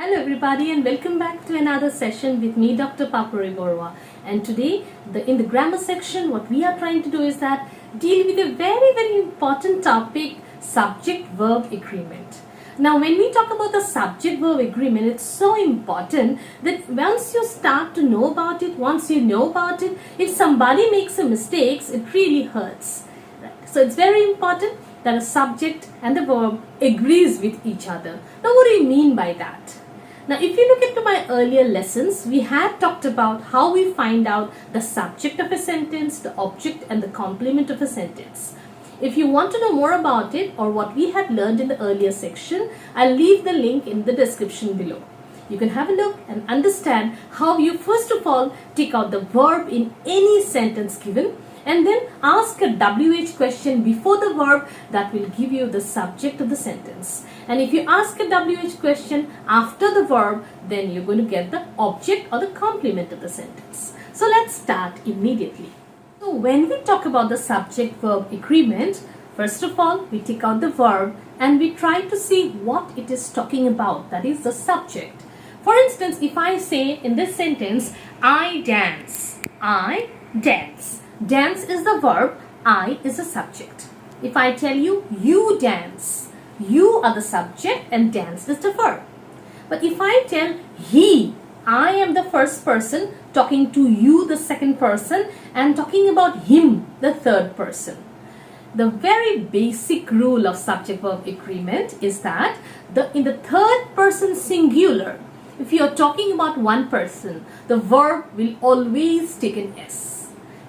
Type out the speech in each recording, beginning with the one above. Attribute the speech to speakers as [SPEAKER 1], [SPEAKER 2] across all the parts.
[SPEAKER 1] Hello everybody and welcome back to another session with me, Dr. Papori Barooah. And today in the grammar section what we are trying to do is that deal with a very important topic, subject-verb agreement. Now when we talk about the subject-verb agreement, it's so important that once you start to know about it, once you know about it, if somebody makes a mistake, it really hurts. Right? So it's very important that a subject and the verb agrees with each other. Now what do you mean by that? Now if you look into my earlier lessons, we had talked about how we find out the subject of a sentence, the object and the complement of a sentence. If you want to know more about it or what we had learned in the earlier section, I'll leave the link in the description below. You can have a look and understand how you first of all take out the verb in any sentence given and then ask a WH question before the verb that will give you the subject of the sentence. And if you ask a WH question after the verb, then you're going to get the object or the complement of the sentence. So let's start immediately. So when we talk about the subject-verb agreement, first of all, we take out the verb and we try to see what it is talking about, that is the subject. For instance, if I say in this sentence, I dance, I dance. Dance is the verb, I is the subject. If I tell you, you dance, you are the subject and dance is the verb. But if I tell he, I am the first person talking to you, the second person, and talking about him, the third person. The very basic rule of subject-verb agreement is that in the third person singular, if you are talking about one person, the verb will always take an S.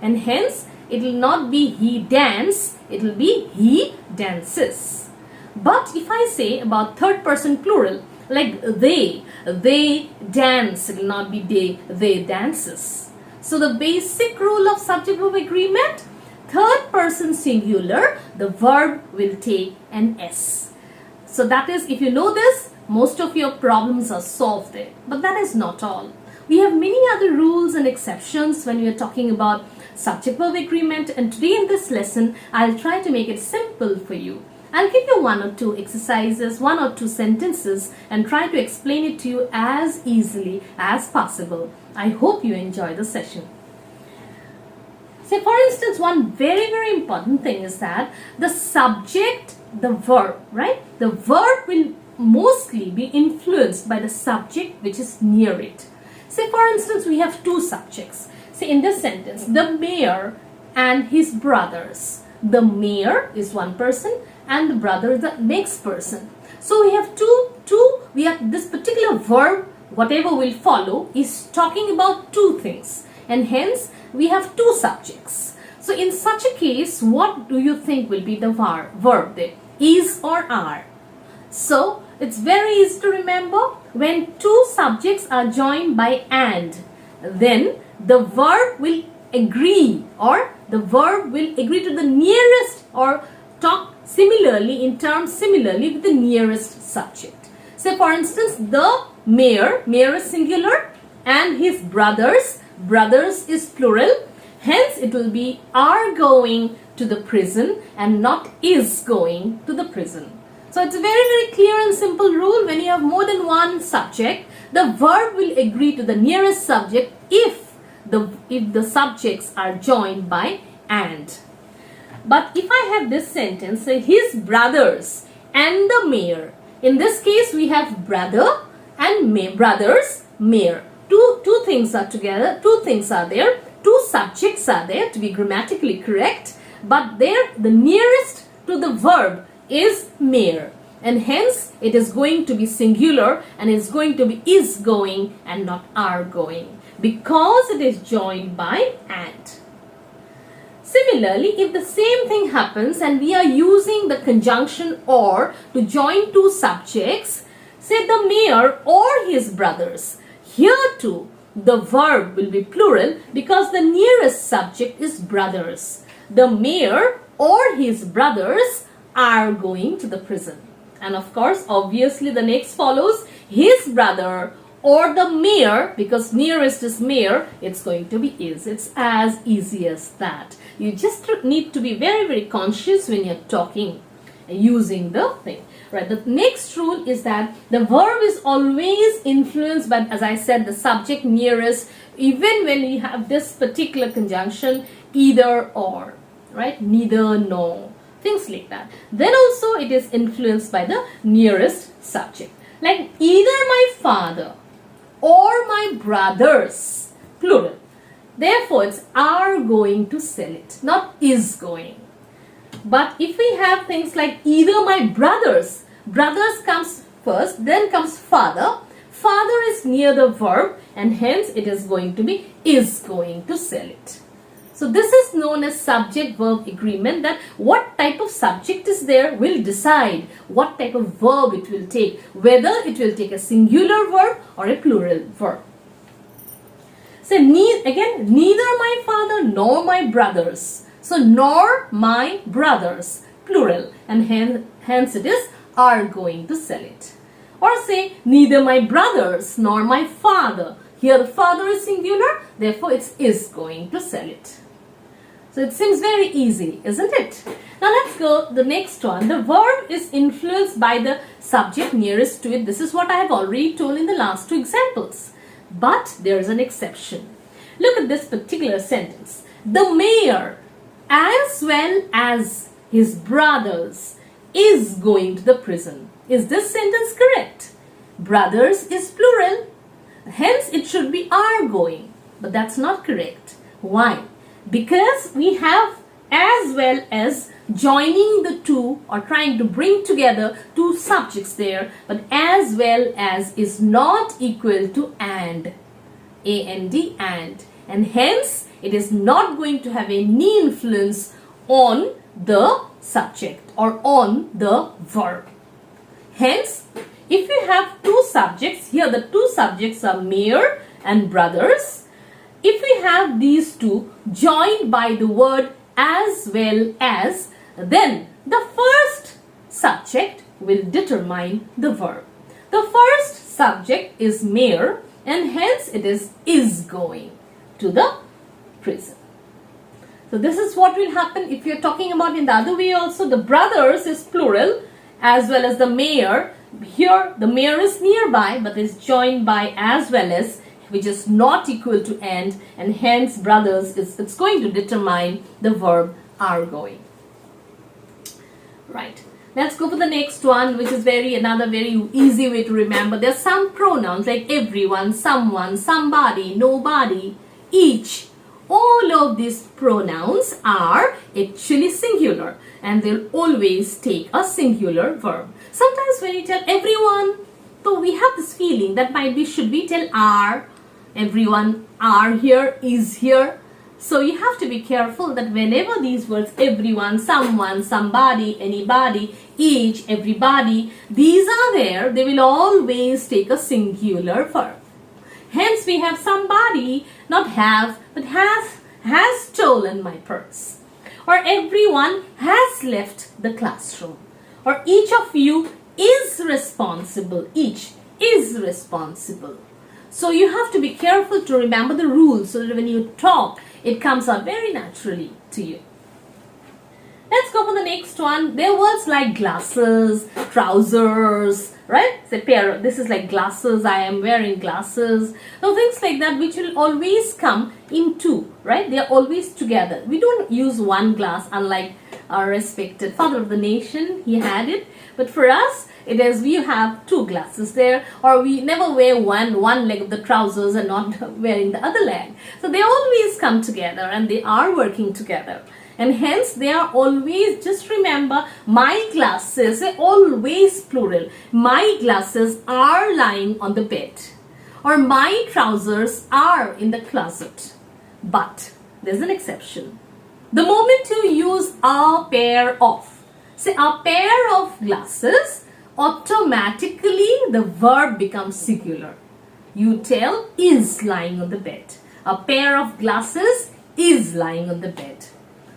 [SPEAKER 1] And hence, it will not be he dance, it will be he dances. But if I say about third person plural, like they dance, it will not be they dances. So the basic rule of subject-verb agreement, third person singular, the verb will take an S. So that is, if you know this, most of your problems are solved there. But that is not all. We have many other rules and exceptions when we are talking about subject-verb agreement, and today in this lesson, I'll try to make it simple for you. I'll give you one or two exercises, one or two sentences, and try to explain it to you as easily as possible. I hope you enjoy the session. So for instance, one very important thing is that the subject, the verb, right? The verb will mostly be influenced by the subject which is near it. Say for instance, we have two subjects. Say in this sentence, the mayor and his brothers. The mayor is one person and the brother is the next person. So we have we have this particular verb, whatever will follow, is talking about two things. And hence, we have two subjects. So in such a case, what do you think will be the verb there? Is or are? So it's very easy to remember. When two subjects are joined by and, then the verb will agree, or the verb will agree to the nearest, or talk similarly in terms similarly with the nearest subject. So for instance, the mayor is singular, and his brothers is plural. Hence it will be are going to the prison and not is going to the prison. So it's a very clear and simple rule. When you have more than one subject, the verb will agree to the nearest subject if the subjects are joined by and. But if I have this sentence, say his brothers and the mayor. In this case, we have brother and brothers, mayor. Two things are together, two things are there, two subjects are there to be grammatically correct. But there, the nearest to the verb is mayor, and hence it is going to be singular and it's going to be is going and not are going, because it is joined by and. Similarly, if the same thing happens and we are using the conjunction or to join two subjects, say the mayor or his brothers, here too the verb will be plural because the nearest subject is brothers. The mayor or his brothers are going to the prison. And of course, obviously the next follows his brother or the mayor, because nearest is mayor, it's going to be is. It's as easy as that. You just need to be very conscious when you're talking. using the thing. Right. The next rule is that the verb is always influenced by, as I said, the subject nearest, even when we have this particular conjunction, either or, right? Neither, nor, things like that. Then also it is influenced by the nearest subject. Like either my father or my brothers, plural. Therefore, it's are going to sell it, not is going. But if we have things like either my brothers comes first, then comes father. Father is near the verb and hence it is going to be is going to sell it. So this is known as subject-verb agreement, that what type of subject is there will decide what type of verb it will take, whether it will take a singular verb or a plural verb. So again, neither my father nor my brothers. So nor my brothers, plural, and hence it is are going to sell it. Or say neither my brothers nor my father. Here the father is singular, therefore it is going to sell it. So it seems very easy, isn't it? Now let's go the next one. The verb is influenced by the subject nearest to it. This is what I have already told in the last two examples. But there is an exception. Look at this particular sentence. The mayor, as well as his brothers, is going to the prison. Is this sentence correct? Brothers is plural. Hence it should be are going. But that's not correct. Why? Because we have as well as joining the two or trying to bring together two subjects there. But as well as is not equal to and. A-N-D, and hence it is not going to have any influence on the subject or on the verb. Hence, if you have two subjects, here the two subjects are mayor and brothers. If we have these two joined by the word as well as, then the first subject will determine the verb. The first subject is mayor, and hence it is going to the prison. So this is what will happen if you're talking about in the other way also. The brothers is plural as well as the mayor. Here the mayor is nearby but is joined by as well as, which is not equal to and hence brothers is it's going to determine the verb are going. Right. Let's go for the next one, which is another very easy way to remember. There are some pronouns like everyone, someone, somebody, nobody, each. All of these pronouns are actually singular and they'll always take a singular verb. Sometimes when you tell everyone, so we have this feeling that might be should we tell are, everyone, are here, is here. So you have to be careful that whenever these words everyone, someone, somebody, anybody, each, everybody, these are there, they will always take a singular verb. Hence we have somebody, not have, but has stolen my purse. Or everyone has left the classroom. Or each of you is responsible. Each is responsible. So you have to be careful to remember the rules so that when you talk, it comes out very naturally to you. Let's go for the next one. There are words like glasses, trousers, right? Say pair. This is like glasses. I am wearing glasses. So things like that which will always come in two, right? They are always together. We don't use one glass unlike our respected father of the nation. He had it. But for us, it is we have two glasses there, or we never wear one leg of the trousers and not wearing the other leg. So they always come together and they are working together. And hence they are always, just remember, my glasses, always plural. My glasses are lying on the bed. Or my trousers are in the closet. But there's an exception. The moment you use a pair of, say a pair of glasses, automatically the verb becomes singular. You tell is lying on the bed. A pair of glasses is lying on the bed.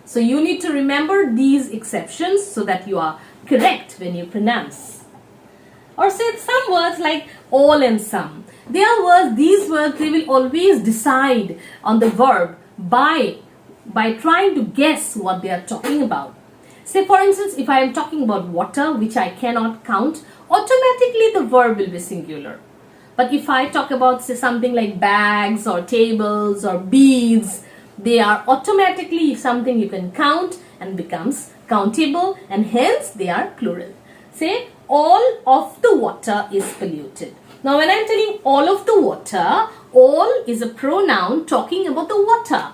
[SPEAKER 1] So you need to remember these exceptions so that you are correct when you pronounce. Or say some words like all and some. They are words, these words, they will always decide on the verb by trying to guess what they are talking about. Say for instance, if I am talking about water, which I cannot count, automatically the verb will be singular. But if I talk about, say, something like bags or tables or beads, they are automatically something you can count and becomes countable, and hence they are plural. Say, all of the water is polluted. Now when I am telling all of the water, all is a pronoun talking about the water.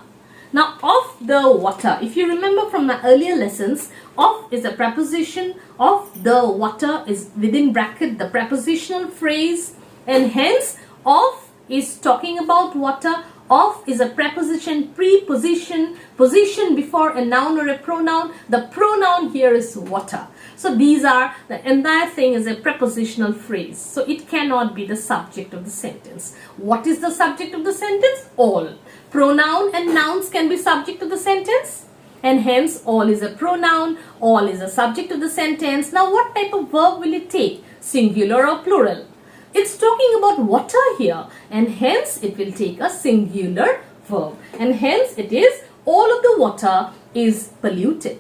[SPEAKER 1] Now of the water, if you remember from my earlier lessons, of is a preposition, of the water is within bracket the prepositional phrase, and hence of is talking about water. Of is a preposition, preposition, position before a noun or a pronoun. The pronoun here is water. So these are, the entire thing is a prepositional phrase. So it cannot be the subject of the sentence. What is the subject of the sentence? All. Pronoun and nouns can be subject of the sentence, and hence all is a pronoun, all is a subject of the sentence. Now what type of verb will it take? Singular or plural? It's talking about water here, and hence it will take a singular verb, and hence it is all of the water is polluted.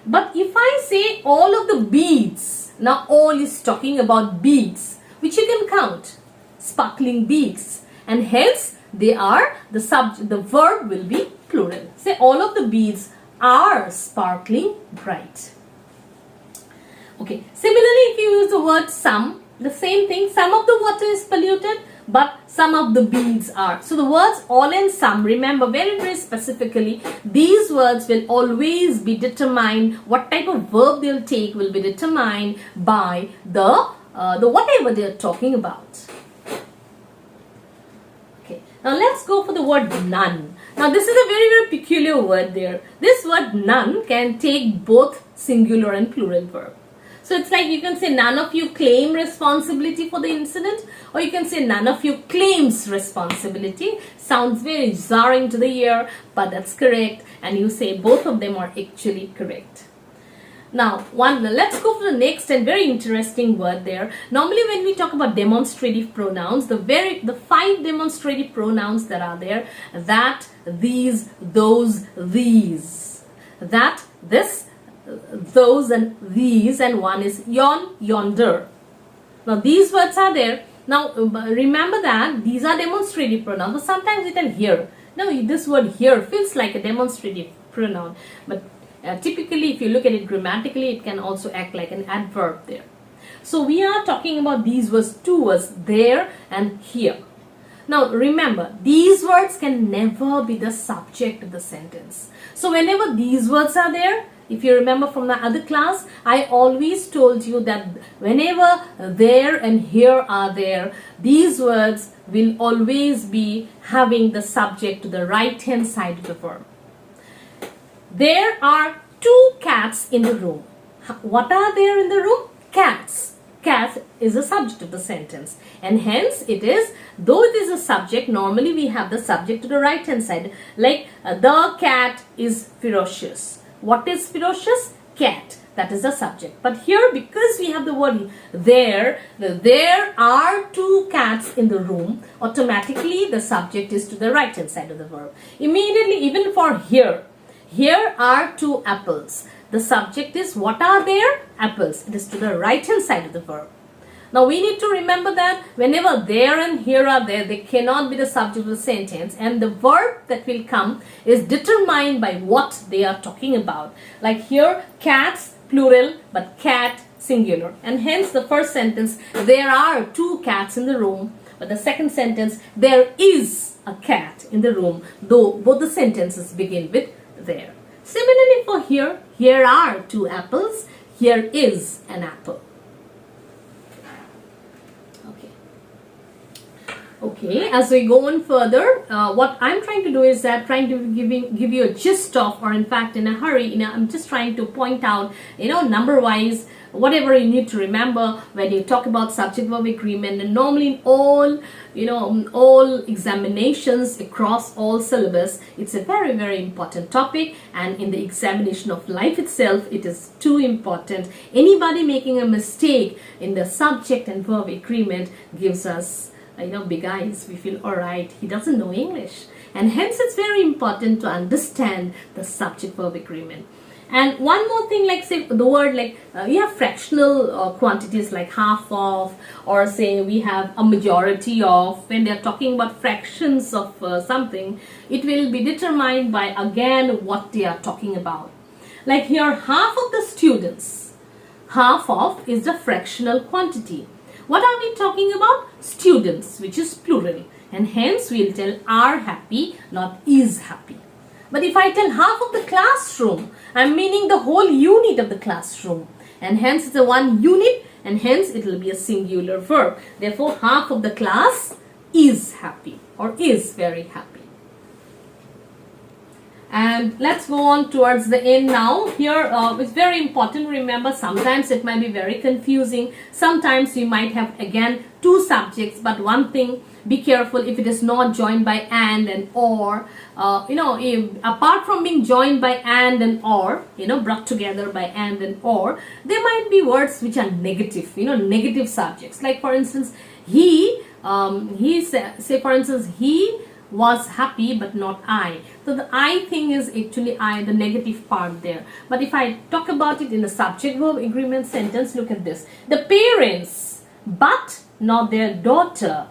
[SPEAKER 1] But if I say all of the beads, now all is talking about beads, which you can count, sparkling beads, and hence they are the subject, the verb will be plural. Say all of the beads are sparkling bright. Okay, similarly if you use the word some, the same thing, some of the water is polluted, but some of the beads are. So the words all and some, remember very, very specifically, these words will always be determined, what type of verb they'll take will be determined by the whatever they're talking about. Okay, now let's go for the word none. Now this is a very, very peculiar word there. This word none can take both singular and plural verb. So it's like you can say none of you claim responsibility for the incident, or you can say none of you claims responsibility. Sounds very jarring to the ear, but that's correct, and you say both of them are actually correct. Now let's go for the next and very interesting word there. Normally when we talk about demonstrative pronouns, the 5 demonstrative pronouns that are there, that, these, those, these, that, this, those and these, and one is yon, yonder. Now these words are there. Now remember that these are demonstrative pronouns, but sometimes you can hear. Now this word here feels like a demonstrative pronoun, but typically if you look at it grammatically, it can also act like an adverb there. So we are talking about these words, 2 words, there and here. Now remember, these words can never be the subject of the sentence. So whenever these words are there, if you remember from the other class, I always told you that whenever there and here are there, these words will always be having the subject to the right hand side of the verb. There are 2 cats in the room. What are there in the room? Cats. Cat is the subject of the sentence, and hence it is, though it is a subject, normally we have the subject to the right hand side, like the cat is ferocious. What is ferocious? Cat. That is the subject. But here, because we have the word there are 2 cats in the room, automatically the subject is to the right hand side of the verb. Immediately, even for here are 2 apples. The subject is, what are there? Apples. It is to the right hand side of the verb. Now we need to remember that whenever there and here are there, they cannot be the subject of the sentence, and the verb that will come is determined by what they are talking about. Like here, cats plural, but cat singular, and hence the first sentence, there are 2 cats in the room, but the second sentence, there is a cat in the room, though both the sentences begin with there. Similarly for here are 2 apples, here is an apple. Okay, as we go on further, what I'm trying to do is that trying to give you a gist of, or in fact in a hurry, I'm just trying to point out, number wise, whatever you need to remember when you talk about subject-verb agreement. And normally in all, all examinations across all syllabus, it's a very, very important topic, and in the examination of life itself, it is too important. Anybody making a mistake in the subject and verb agreement gives us big eyes. We feel, all right, he doesn't know English, and hence it's very important to understand the subject verb agreement. And one more thing, like say the word like we have fractional quantities like half of, or say we have a majority of. When they are talking about fractions of something, it will be determined by again what they are talking about. Like here, half of the students, half of is the fractional quantity. What are we talking about? Students, which is plural, and hence we will tell are happy, not is happy. But if I tell half of the classroom, I am meaning the whole unit of the classroom, and hence it's a one unit, and hence it will be a singular verb. Therefore, half of the class is happy or is very happy. And let's go on towards the end now. Here it's very important. Remember, sometimes it might be very confusing. Sometimes we might have again two subjects, but one thing, be careful if it is not joined by and or. Apart from being joined by and or, brought together by and or, there might be words which are negative, negative subjects. Like for instance, he for instance, he was happy but not I. So the I thing is actually I, the negative part there. But if I talk about it in the subject verb agreement sentence, look at this. The parents but not their daughter.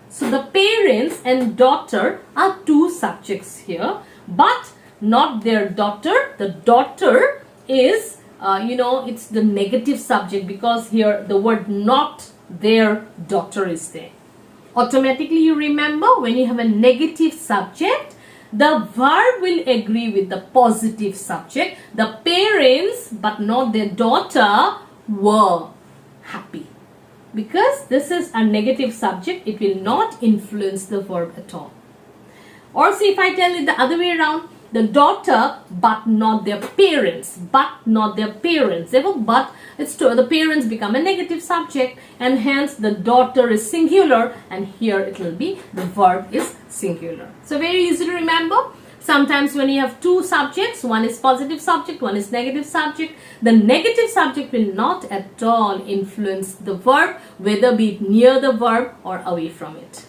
[SPEAKER 1] So the parents and daughter are two subjects here, but not their daughter. The daughter is, it's the negative subject, because here the word not their daughter is there. Automatically you remember, when you have a negative subject, the verb will agree with the positive subject. The parents but not their daughter were happy. Because this is a negative subject, it will not influence the verb at all. Or see, if I tell it the other way around, the daughter but not their parents, but not their parents. Therefore, but it's true, the parents become a negative subject, and hence the daughter is singular, and here it will be the verb is singular. So very easy to remember. Sometimes when you have two subjects, one is positive subject, one is negative subject, the negative subject will not at all influence the verb, whether be it near the verb or away from it.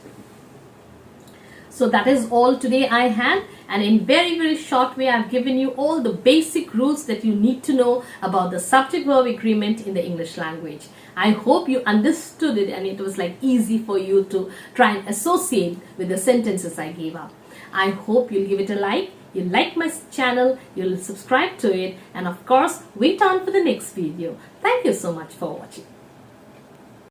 [SPEAKER 1] So that is all today I had, and in very short way I have given you all the basic rules that you need to know about the subject verb agreement in the English language. I hope you understood it and it was like easy for you to try and associate with the sentences I gave up. I hope you'll give it a like, you'll like my channel, you'll subscribe to it, and of course wait on for the next video. Thank you so much for watching.